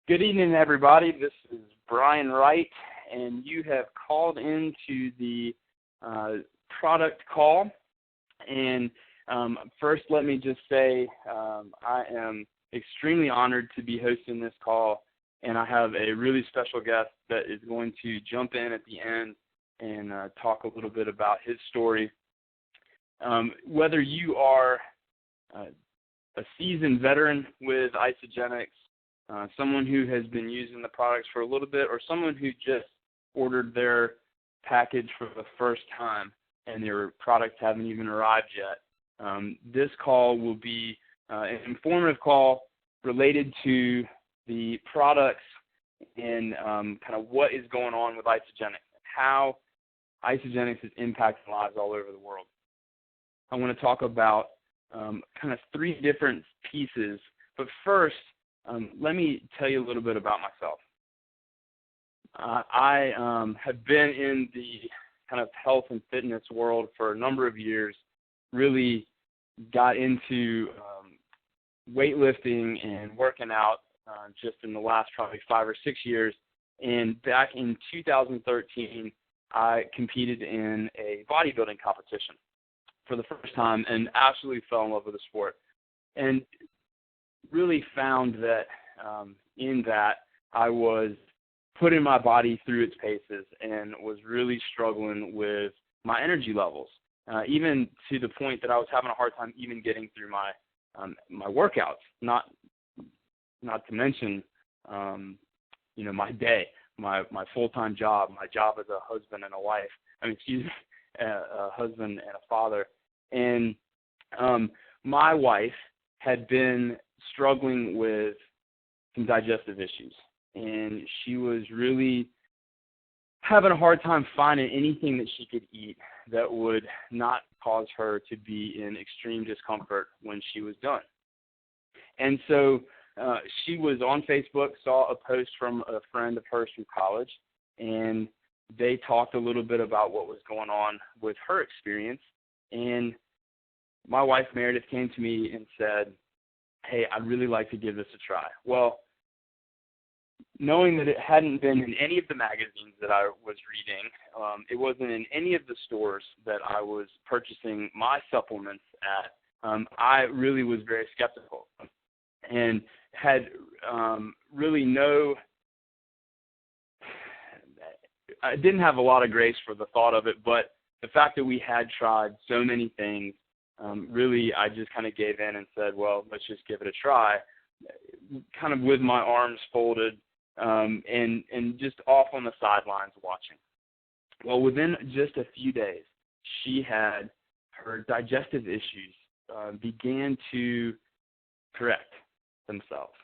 Good evening, everybody. This is Brian Wright, and you have called into the product call. And first, let me just say I am extremely honored to be hosting this call, and I have a really special guest that is going to jump in at the end and talk a little bit about his story. Whether you are a seasoned veteran with Isagenix, someone who has been using the products for a little bit, or someone who just ordered their package for the first time and their products haven't even arrived yet, this call will be an informative call related to the products and kind of what is going on with Isagenix, how Isagenix is impacting lives all over the world. I want to talk about kind of three different pieces, but first, let me tell you a little bit about myself. I have been in the kind of health and fitness world for a number of years, really got into weightlifting and working out just in the last probably 5 or 6 years. And back in 2013, I competed in a bodybuilding competition for the first time and absolutely fell in love with the sport. And really found that in that I was putting my body through its paces and was really struggling with my energy levels, even to the point that I was having a hard time even getting through my my workouts. Not to mention, my day, my full-time job, my job as a husband and a wife. A husband and a father. And my wife had been struggling with some digestive issues, and she was really having a hard time finding anything that she could eat that would not cause her to be in extreme discomfort when she was done. And so she was on Facebook, saw a post from a friend of hers from college, and they talked a little bit about what was going on with her experience. And my wife, Meredith, came to me and said, "Hey, I'd really like to give this a try." Well, knowing that it hadn't been in any of the magazines that I was reading, it wasn't in any of the stores that I was purchasing my supplements at, I really was very skeptical and had really I didn't have a lot of grace for the thought of it, but the fact that we had tried so many things, really, I just kind of gave in and said, well, let's just give it a try, kind of with my arms folded and just off on the sidelines watching. Well, within just a few days, she had her digestive issues began to correct themselves.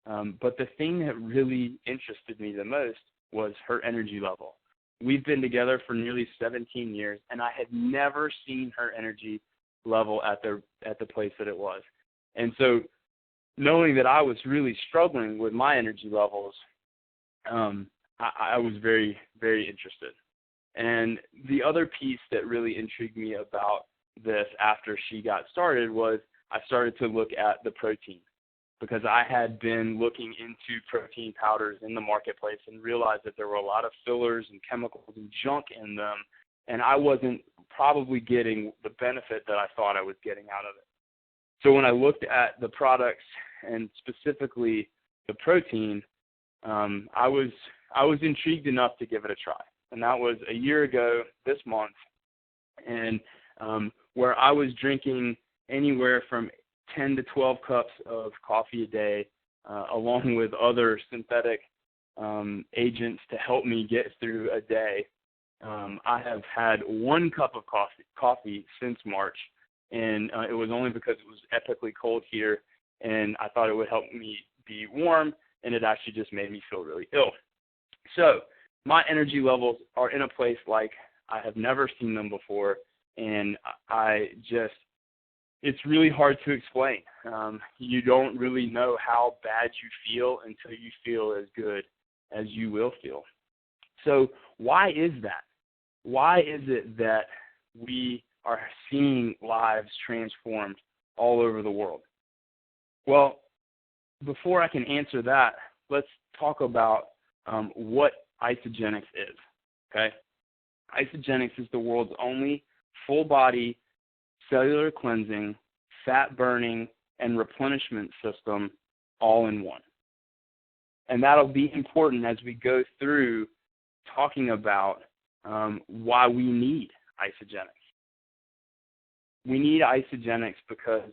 But the thing that really interested me the most was her energy level. We've been together for nearly 17 years, and I had never seen her energy level at the place that it was. And so knowing that I was really struggling with my energy levels, I was very, very interested. And the other piece that really intrigued me about this after she got started was I started to look at the protein, because I had been looking into protein powders in the marketplace and realized that there were a lot of fillers and chemicals and junk in them, and I wasn't probably getting the benefit that I thought I was getting out of it. So when I looked at the products and specifically the protein, I was intrigued enough to give it a try. And that was a year ago this month, and where I was drinking anywhere from 10 to 12 cups of coffee a day, along with other synthetic agents to help me get through a day. I have had 1 cup of coffee since March, and it was only because it was epically cold here, and I thought it would help me be warm, and it actually just made me feel really ill. So my energy levels are in a place like I have never seen them before, and it's really hard to explain. You don't really know how bad you feel until you feel as good as you will feel. So why is that? Why is it that we are seeing lives transformed all over the world? Well, before I can answer that, let's talk about what isogenics is, okay? Isogenics is the world's only full-body cellular cleansing, fat-burning, and replenishment system all in one. And that'll be important as we go through talking about why we need isogenics. We need isogenics because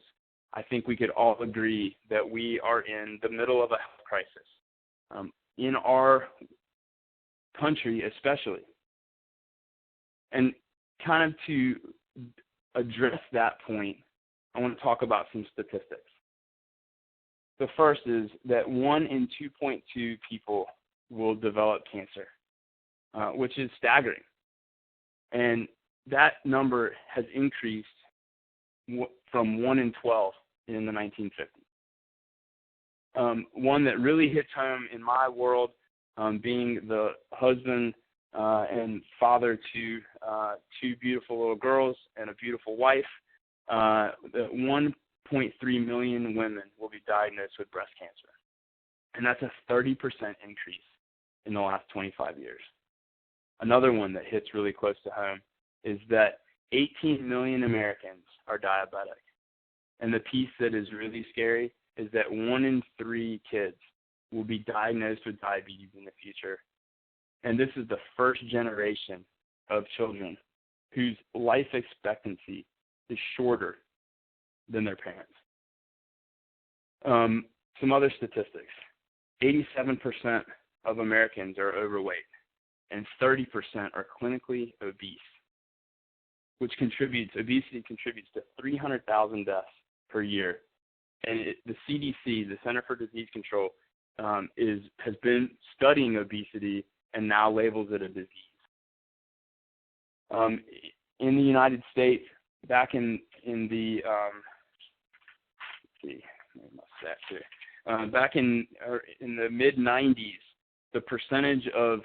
I think we could all agree that we are in the middle of a health crisis, in our country especially. And kind of to address that point, I want to talk about some statistics. The first is that 1 in 2.2 people will develop cancer, which is staggering. And that number has increased from 1 in 12 in the 1950s. One that really hits home in my world, being the husband and father to 2 beautiful little girls and a beautiful wife, that 1.3 million women will be diagnosed with breast cancer. And that's a 30% increase in the last 25 years. Another one that hits really close to home is that 18 million Americans are diabetic. And the piece that is really scary is that 1 in 3 kids will be diagnosed with diabetes in the future. And this is the first generation of children whose life expectancy is shorter than their parents. Some other statistics. 87% of Americans are overweight, and 30% are clinically obese, which obesity contributes to 300,000 deaths per year. And the CDC, the Center for Disease Control, has been studying obesity and now labels it a disease. In the United States, back in the back in the mid-90s, the percentage of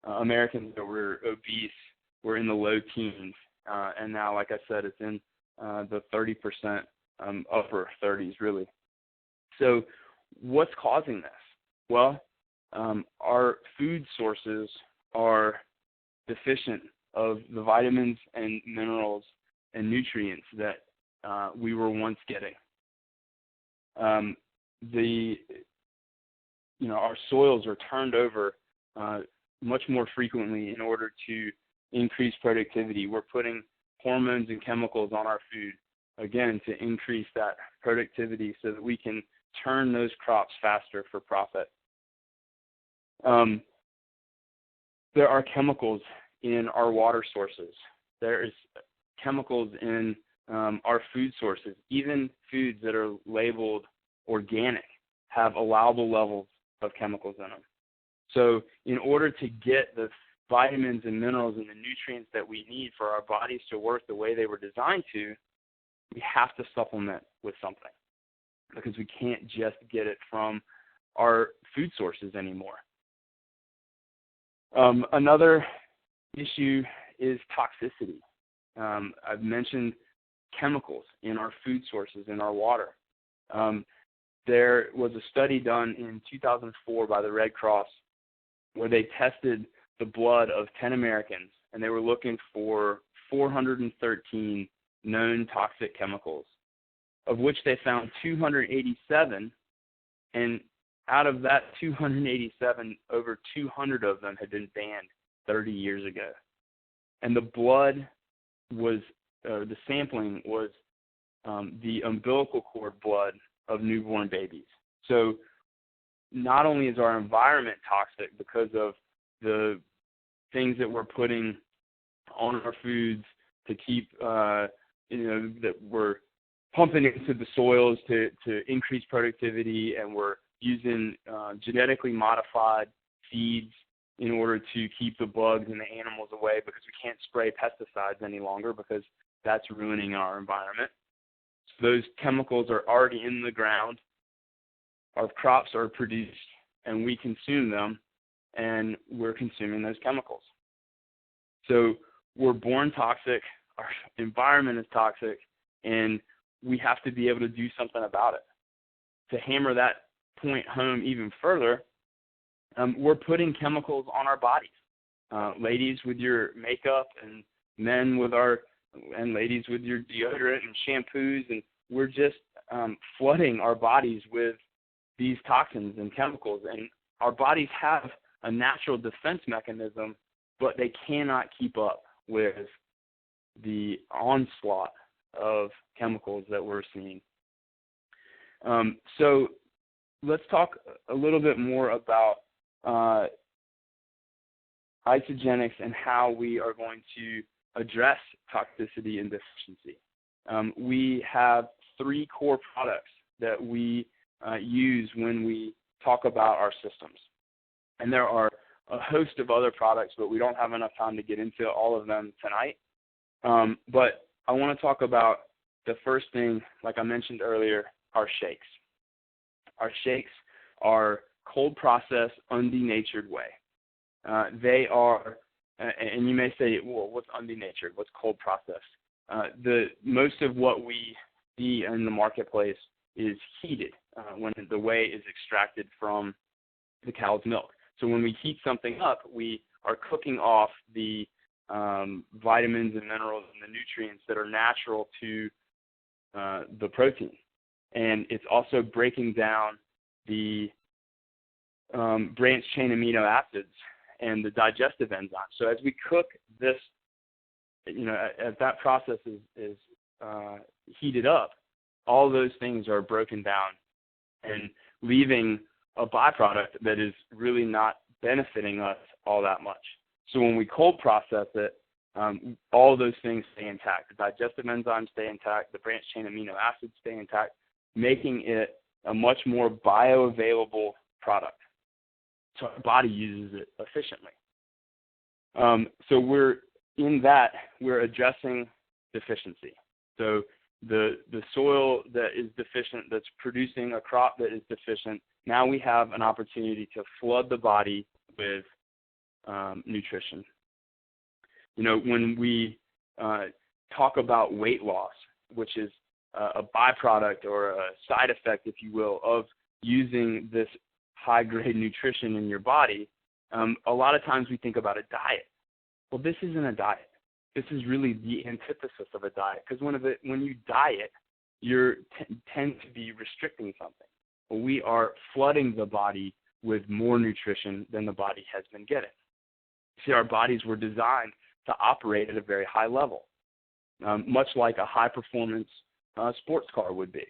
Americans that were obese were in the low teens, and now, like I said, it's in the 30%, upper 30s, really. So what's causing this? Well, our food sources are deficient of the vitamins and minerals and nutrients that we were once getting. Our soils are turned over much more frequently in order to increase productivity. We're putting hormones and chemicals on our food, again, to increase that productivity so that we can turn those crops faster for profit. There are chemicals in our water sources. There is chemicals in our food sources. Even foods that are labeled organic have allowable levels of chemicals in them. So in order to get the vitamins and minerals and the nutrients that we need for our bodies to work the way they were designed to, we have to supplement with something, because we can't just get it from our food sources anymore. Another issue is toxicity. I've mentioned chemicals in our food sources, in our water. There was a study done in 2004 by the Red Cross where they tested the blood of 10 Americans, and they were looking for 413 known toxic chemicals, of which they found 287, and out of that 287, over 200 of them had been banned 30 years ago. And the blood was, the sampling was the umbilical cord blood of newborn babies. So not only is our environment toxic because of the things that we're putting on our foods to keep, that we're pumping into the soils to increase productivity, and we're using genetically modified seeds in order to keep the bugs and the animals away, because we can't spray pesticides any longer because that's ruining our environment. So those chemicals are already in the ground. Our crops are produced, and we consume them, and we're consuming those chemicals. So we're born toxic, our environment is toxic, and we have to be able to do something about it. To hammer that point home even further, we're putting chemicals on our bodies. Ladies with your makeup, and men with and ladies with your deodorant and shampoos, and we're just flooding our bodies with these toxins and chemicals. And our bodies have a natural defense mechanism, but they cannot keep up with the onslaught of chemicals that we're seeing. So let's talk a little bit more about isogenics and how we are going to address toxicity and deficiency. We have 3 core products that we use when we talk about our systems. And there are a host of other products, but we don't have enough time to get into all of them tonight. But I want to talk about the first thing, like I mentioned earlier, our shakes. Our shakes are cold process, undenatured whey. They are, and you may say, well, what's undenatured? What's cold process? Most of what we see in the marketplace is heated when the whey is extracted from the cow's milk. So when we heat something up, we are cooking off the vitamins and minerals and the nutrients that are natural to the protein. And it's also breaking down the branched chain amino acids and the digestive enzymes. So as we cook this, as that process is heated up, all those things are broken down and leaving a byproduct that is really not benefiting us all that much. So when we cold process it, all those things stay intact. The digestive enzymes stay intact, the branched chain amino acids stay intact, making it a much more bioavailable product. So our body uses it efficiently. So we're addressing deficiency. So the soil that is deficient, that's producing a crop that is deficient, now we have an opportunity to flood the body with nutrition. When we talk about weight loss, which is a byproduct or a side effect, if you will, of using this high-grade nutrition in your body, a lot of times we think about a diet. Well, this isn't a diet. This is really the antithesis of a diet, because when you diet, you tend to be restricting something. Well, we are flooding the body with more nutrition than the body has been getting. See, our bodies were designed to operate at a very high level, much like a high-performance sports car would be.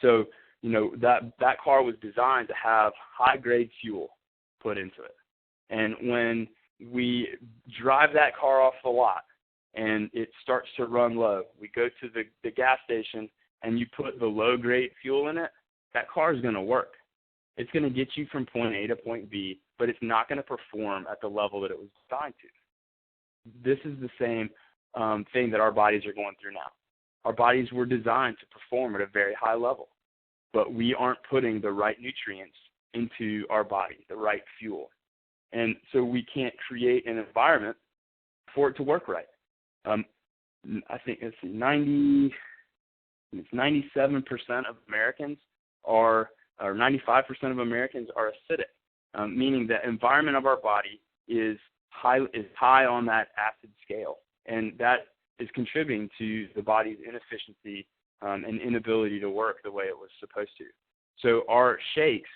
So, that car was designed to have high-grade fuel put into it. And when we drive that car off the lot and it starts to run low, we go to the gas station and you put the low-grade fuel in it, that car is going to work. It's going to get you from point A to point B, but it's not going to perform at the level that it was designed to. This is the same thing that our bodies are going through now. Our bodies were designed to perform at a very high level, but we aren't putting the right nutrients into our body, the right fuel. And so we can't create an environment for it to work right. I think it's 97% of Americans or 95% of Americans are acidic, meaning the environment of our body is high on that acid scale, and that is contributing to the body's inefficiency and inability to work the way it was supposed to. So our shakes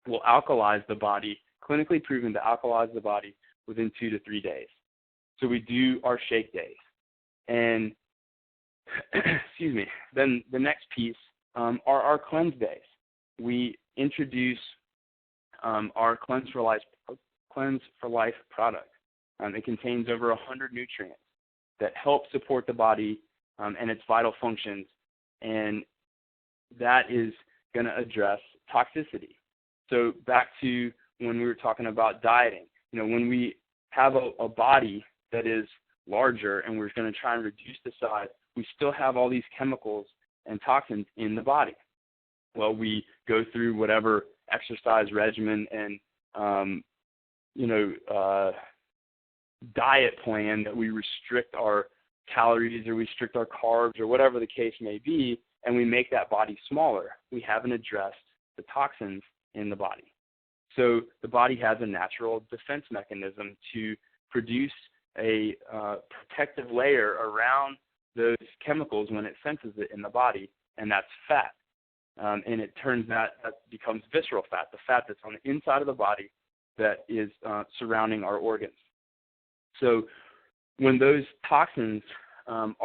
will alkalize the body, clinically proven to alkalize the body within 2 to 3 days. So we do our shake days. And, then the next piece are our cleanse days. We introduce our Cleanse for Life product. It contains over 100 nutrients that help support the body and its vital functions, and that is going to address toxicity. So back to when we were talking about dieting, when we have a body that is larger and we're going to try and reduce the size, we still have all these chemicals and toxins in the body. Well, we go through whatever exercise regimen and diet plan that we restrict our calories or restrict our carbs or whatever the case may be, and we make that body smaller. We haven't addressed the toxins in the body. So the body has a natural defense mechanism to produce a protective layer around those chemicals when it senses it in the body, and that's fat. And it turns that becomes visceral fat, the fat that's on the inside of the body that is surrounding our organs. So when those toxins when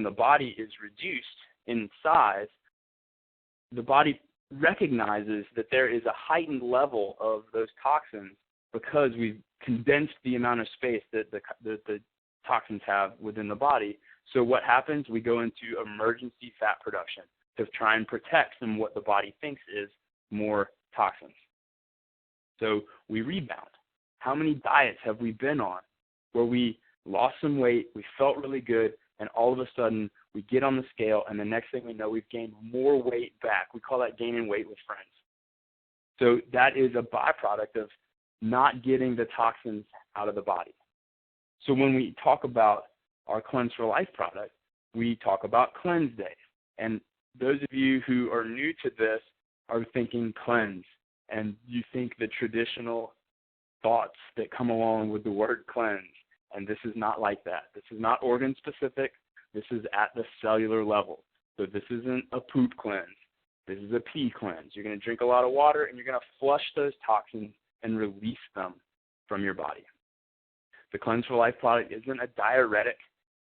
the body is reduced in size, the body recognizes that there is a heightened level of those toxins because we've condensed the amount of space that the toxins have within the body. So what happens? We go into emergency fat production to try and protect from what the body thinks is more toxins. So we rebound. How many diets have we been on where we lost some weight, we felt really good, and all of a sudden we get on the scale, and the next thing we know, we've gained more weight back. We call that gaining weight with friends. So that is a byproduct of not getting the toxins out of the body. So when we talk about our Cleanse for Life product, we talk about cleanse days. And those of you who are new to this are thinking cleanse, and you think the traditional thoughts that come along with the word cleanse. And this is not like that. This is not organ specific. This is at the cellular level. So this isn't a poop cleanse. This is a pee cleanse. You're going to drink a lot of water, and you're going to flush those toxins and release them from your body. The Cleanse for Life product isn't a diuretic.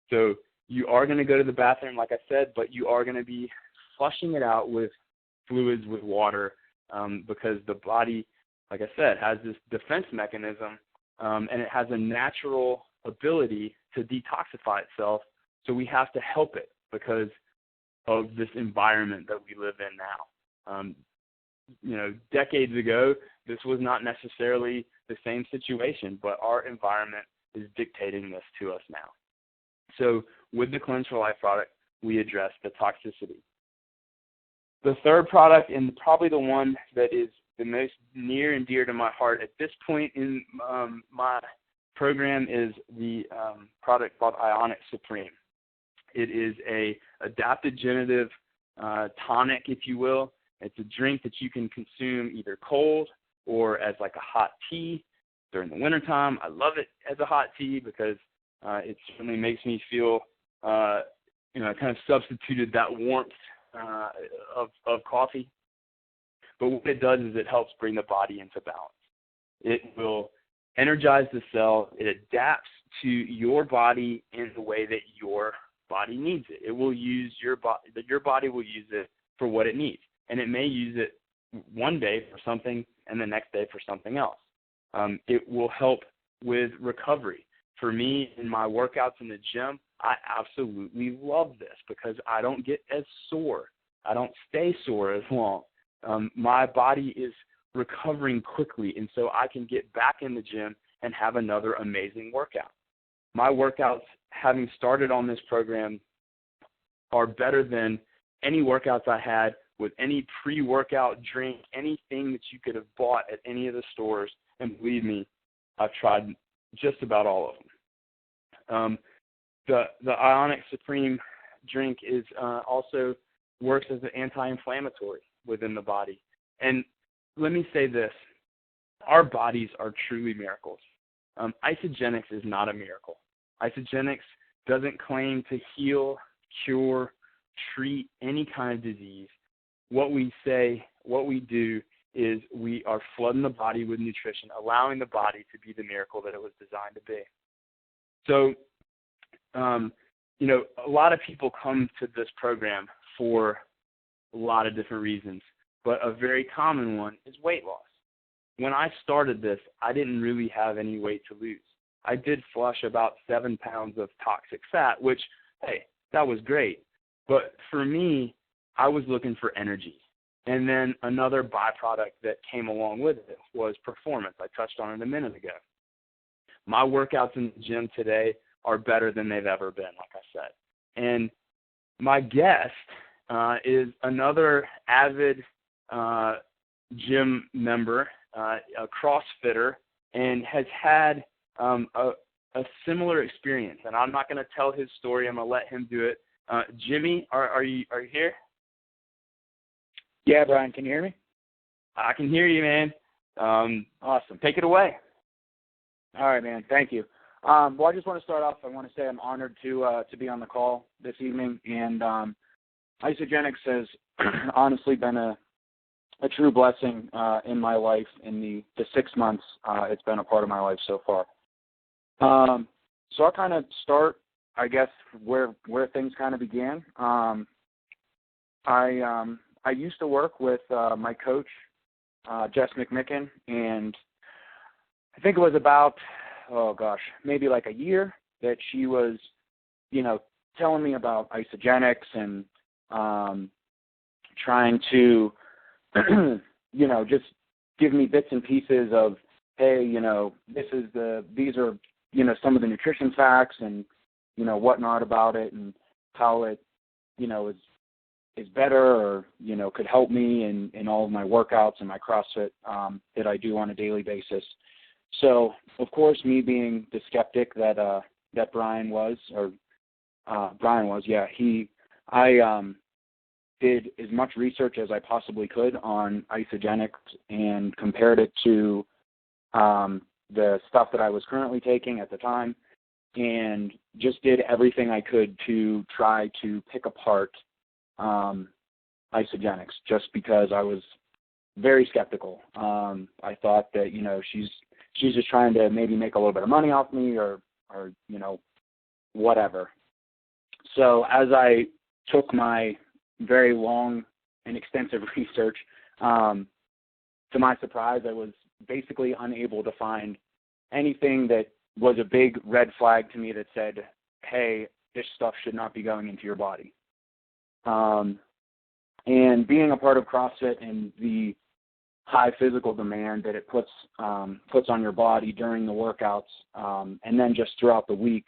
So you are going to go to the bathroom, like I said, but you are going to be flushing it out with fluids, with water, because the body, like I said, has this defense mechanism, and it has a natural ability to detoxify itself. So we have to help it because of this environment that we live in now. Decades ago, this was not necessarily the same situation, but our environment is dictating this to us now. So with the Cleanse for Life product, we address the toxicity. The third product, and probably the one that is the most near and dear to my heart at this point in my program, is the product called Ionic Supreme. It is a adaptogenitive tonic, if you will. It's a drink that you can consume either cold or as like a hot tea during the wintertime. I love it as a hot tea because it certainly makes me feel, kind of substituted that warmth of coffee. But what it does is it helps bring the body into balance. It will energize the cell. It adapts to your body in the way that your body needs it. It will use your body will use it for what it needs. And it may use it one day for something and the next day for something else. It will help with recovery. For me, in my workouts in the gym, I absolutely love this because I don't get as sore. I don't stay sore as long. My body is recovering quickly, and so I can get back in the gym and have another amazing workout. My workouts, having started on this program, are better than any workouts I had with any pre-workout drink, anything that you could have bought at any of the stores. And believe me, I've tried just about all of them. The Ionic Supreme drink is also works as an anti-inflammatory within the body. And let me say this, our bodies are truly miracles. Isogenics is not a miracle. Isogenics doesn't claim to heal, cure, treat any kind of disease. What we do is we are flooding the body with nutrition, allowing the body to be the miracle that it was designed to be. So, a lot of people come to this program for a lot of different reasons, but a very common one is weight loss. When I started this, I didn't really have any weight to lose. I did flush about 7 pounds of toxic fat, which, hey, that was great. But for me, I was looking for energy. And then another byproduct that came along with it was performance. I touched on it a minute ago. My workouts in the gym today are better than they've ever been, like I said. And my guest is another avid gym member, a CrossFitter, and has had a similar experience. And I'm not going to tell his story. I'm going to let him do it. Jimmy, are you here? Yeah, Brian, can you hear me? I can hear you, man. Awesome. Take it away. All right, man. Thank you. Well, I just want to start off. I want to say I'm honored to be on the call this evening, and Isogenics has honestly been a true blessing in my life in the 6 months it's been a part of my life so far. So I'll kind of start, I guess, where things kind of began. I used to work with my coach, Jess McMicken, and I think it was about, maybe like a year that she was, telling me about Isogenics and trying to, just give me bits and pieces of, hey, these are, some of the nutrition facts and, whatnot about it and how it, is better or, could help me in all of my workouts and my CrossFit that I do on a daily basis. So, of course, me being the skeptic that Brian was, I did as much research as I possibly could on Isogenics and compared it to the stuff that I was currently taking at the time and just did everything I could to try to pick apart Isogenics just because I was very skeptical. I thought that, she's just trying to maybe make a little bit of money off me or whatever. So as I took my very long and extensive research, to my surprise, I was basically unable to find anything that was a big red flag to me that said, hey, this stuff should not be going into your body. And being a part of CrossFit and the high physical demand that it puts on your body during the workouts, and then just throughout the week,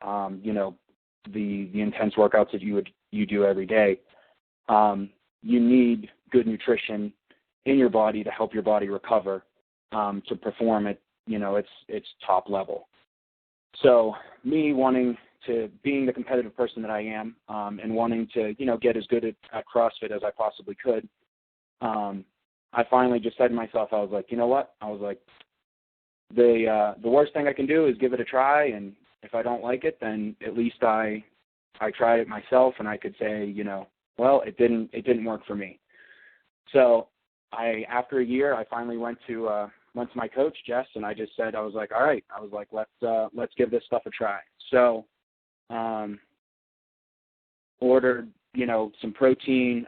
the intense workouts that you do every day, you need good nutrition in your body to help your body recover to perform at its top level. So me being the competitive person that I am, and wanting to get as good at CrossFit as I possibly could, I finally just said to myself, I was like, you know what? I was like, the worst thing I can do is give it a try, and if I don't like it, then at least I tried it myself, and I could say, well, it didn't work for me. So after a year, I finally went to my coach, Jess, and I just said, I was like, all right, I was like, let's give this stuff a try. So ordered, some protein,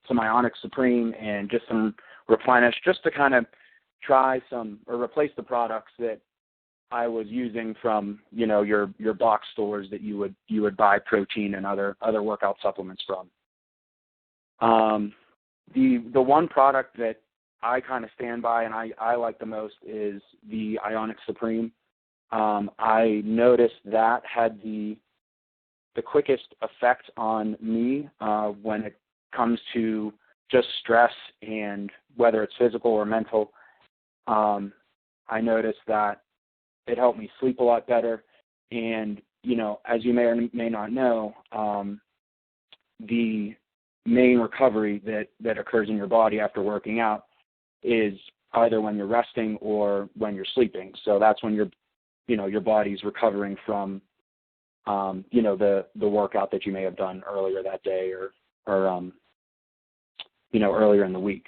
some Ionic Supreme, and just some Replenish, just to kind of try some or replace the products that I was using from your box stores that you would buy protein and other workout supplements from. The one product that I kind of stand by and I like the most is the Ionic Supreme. I noticed that had the quickest effect on me when it comes to just stress and whether it's physical or mental. I noticed that it helped me sleep a lot better. And, as you may or may not know, the main recovery that occurs in your body after working out is either when you're resting or when you're sleeping. So that's when your body's recovering from, the workout that you may have done earlier that day or earlier in the week.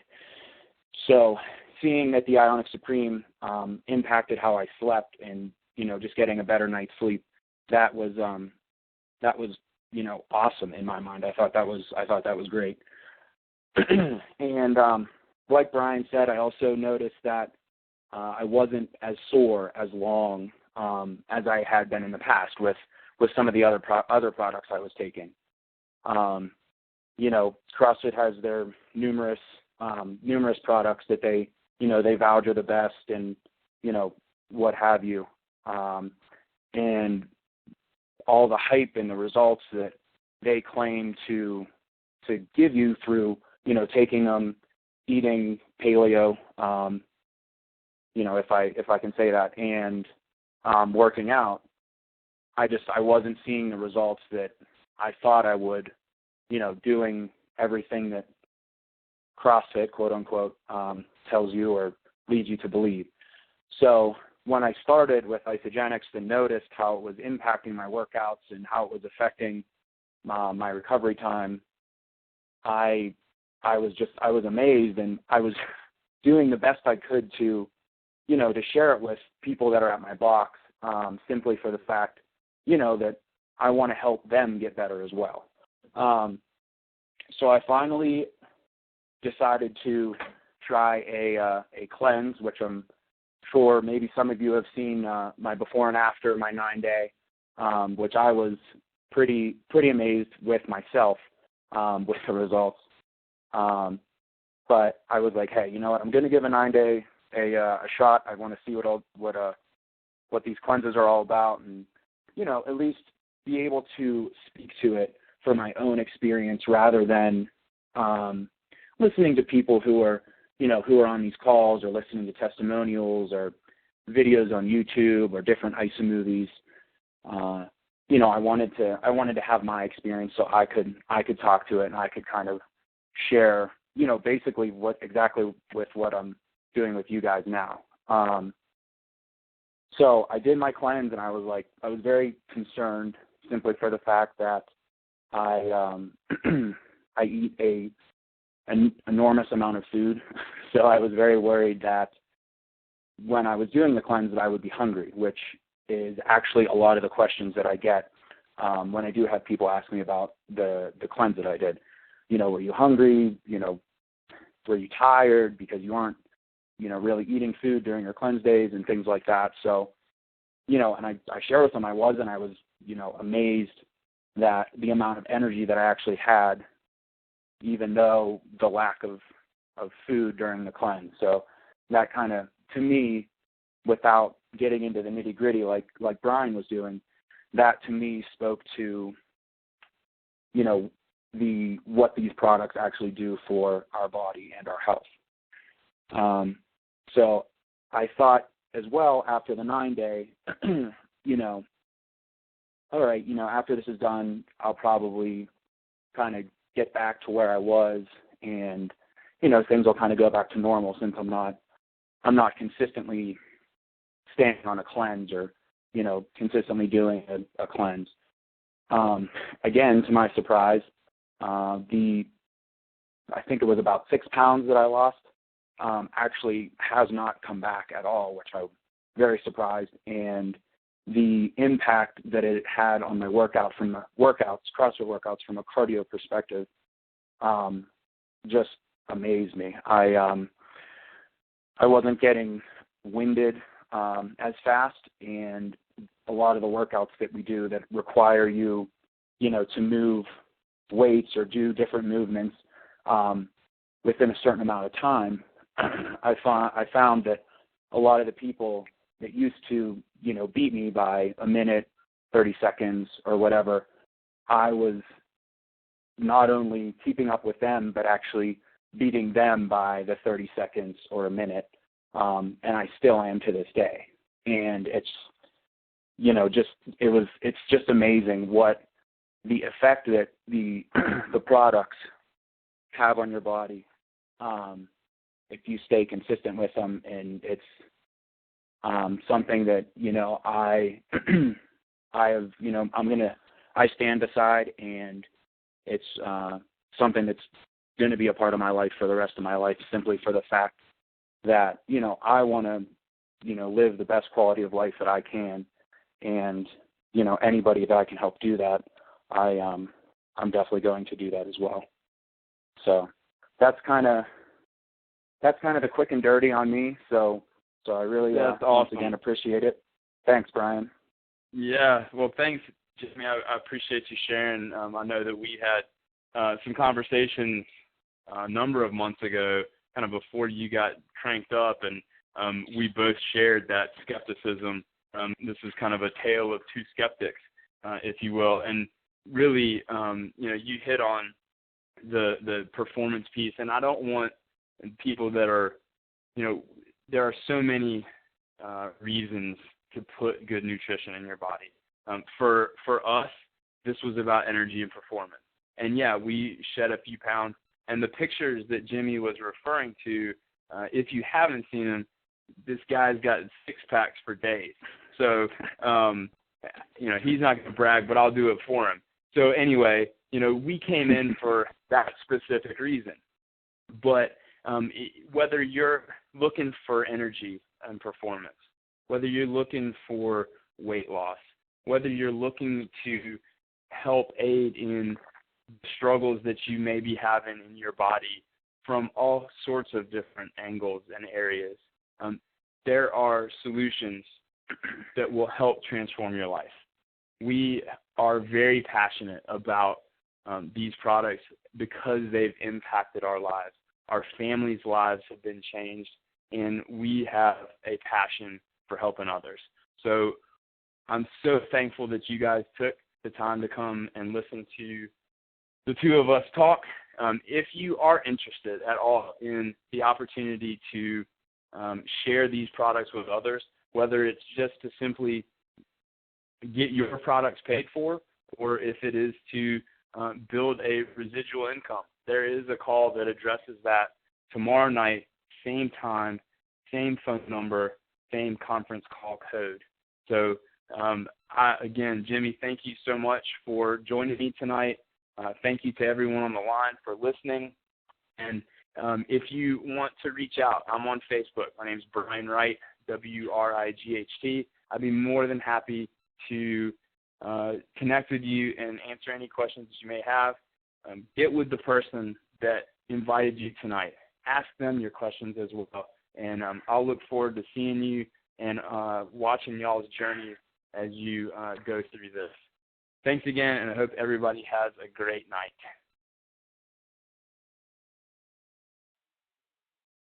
So seeing that the Ionic Supreme impacted how I slept and, just getting a better night's sleep, that was awesome in my mind. I thought that was great. And like Brian said, I also noticed that I wasn't as sore as long as I had been in the past with some of the other products I was taking. CrossFit has their numerous products that they vouch are the best and, what have you. And all the hype and the results that they claim to give you through, taking them, eating paleo, if I can say that, and working out, I wasn't seeing the results that I thought I would, doing everything that CrossFit, quote unquote, tells you or leads you to believe. So when I started with Isogenics and noticed how it was impacting my workouts and how it was affecting my recovery time, I was amazed, and I was doing the best I could to share it with people that are at my box, simply for the fact, that I want to help them get better as well. So I finally decided to try a cleanse, which I'm sure maybe some of you have seen my before and after my 9-day, which I was pretty amazed with myself with the results. But I was like, hey, you know what? I'm going to give a 9-day a shot. I want to see what these cleanses are all about, and at least be able to speak to it for my own experience rather than listening to people who are on these calls or listening to testimonials or videos on YouTube or different ISO movies. I wanted to have my experience so I could talk to it, and I could kind of share, basically what I'm doing with you guys now. So I did my cleanse, and I was very concerned simply for the fact that I eat an enormous amount of food. So I was very worried that when I was doing the cleanse that I would be hungry, which is actually a lot of the questions that I get when I do have people ask me about the cleanse that I did. Were you hungry? Were you tired because you aren't, really eating food during your cleanse days and things like that. So, and I share with them I was amazed that the amount of energy that I actually had, even though the lack of food during the cleanse. So that kind of, to me, without getting into the nitty gritty like Brian was doing, that to me spoke to, what these products actually do for our body and our health. So I thought as well after the 9-day, all right, after this is done, I'll probably kind of get back to where I was, and things will kind of go back to normal since I'm not consistently staying on a cleanse or consistently doing a cleanse. Again, to my surprise, I think it was about 6 pounds that I lost actually has not come back at all, which I'm very surprised. And the impact that it had on my CrossFit workouts from a cardio perspective, just amazed me. I wasn't getting winded as fast, and a lot of the workouts that we do that require you, to move weights or do different movements within a certain amount of time, I found that a lot of the people that used to, beat me by a minute, 30 seconds or whatever, I was not only keeping up with them, but actually beating them by the 30 seconds or a minute. And I still am to this day. And it's, it's just amazing what the effect that the products have on your body if you stay consistent with them. And it's something that, I have, I stand beside, and it's something that's going to be a part of my life for the rest of my life, simply for the fact that, I want to, live the best quality of life that I can. And, anybody that I can help do that, I'm definitely going to do that as well. So that's kind of the quick and dirty on me. So I really, once again, appreciate it. Thanks, Brian. Yeah. Well, thanks, Jimmy. I appreciate you sharing. I know that we had some conversations a number of months ago, kind of before you got cranked up, and we both shared that skepticism. This is kind of a tale of two skeptics, if you will. And really, you hit on the performance piece, and I don't want people that are, there are so many reasons to put good nutrition in your body. For us, this was about energy and performance. And yeah, we shed a few pounds. And the pictures that Jimmy was referring to, if you haven't seen them, this guy's got 6-packs for days. So, he's not going to brag, but I'll do it for him. So anyway, we came in for that specific reason. But whether you're looking for energy and performance, whether you're looking for weight loss, whether you're looking to help aid in struggles that you may be having in your body from all sorts of different angles and areas, there are solutions that will help transform your life. We are very passionate about these products because they've impacted our lives. Our families' lives have been changed, and we have a passion for helping others. So I'm so thankful that you guys took the time to come and listen to the two of us talk. If you are interested at all in the opportunity to share these products with others, whether it's just to simply get your products paid for, or if it is to build a residual income, there is a call that addresses that tomorrow night, same time, same phone number, same conference call code. So again, Jimmy, thank you so much for joining me tonight. Thank you to everyone on the line for listening. And if you want to reach out, I'm on Facebook. My name is Brian Wright, W-R-I-G-H-T. I'd be more than happy to connect with you and answer any questions that you may have. Get with the person that invited you tonight. Ask them your questions as well. And I'll look forward to seeing you and watching y'all's journey as you go through this. Thanks again, and I hope everybody has a great night.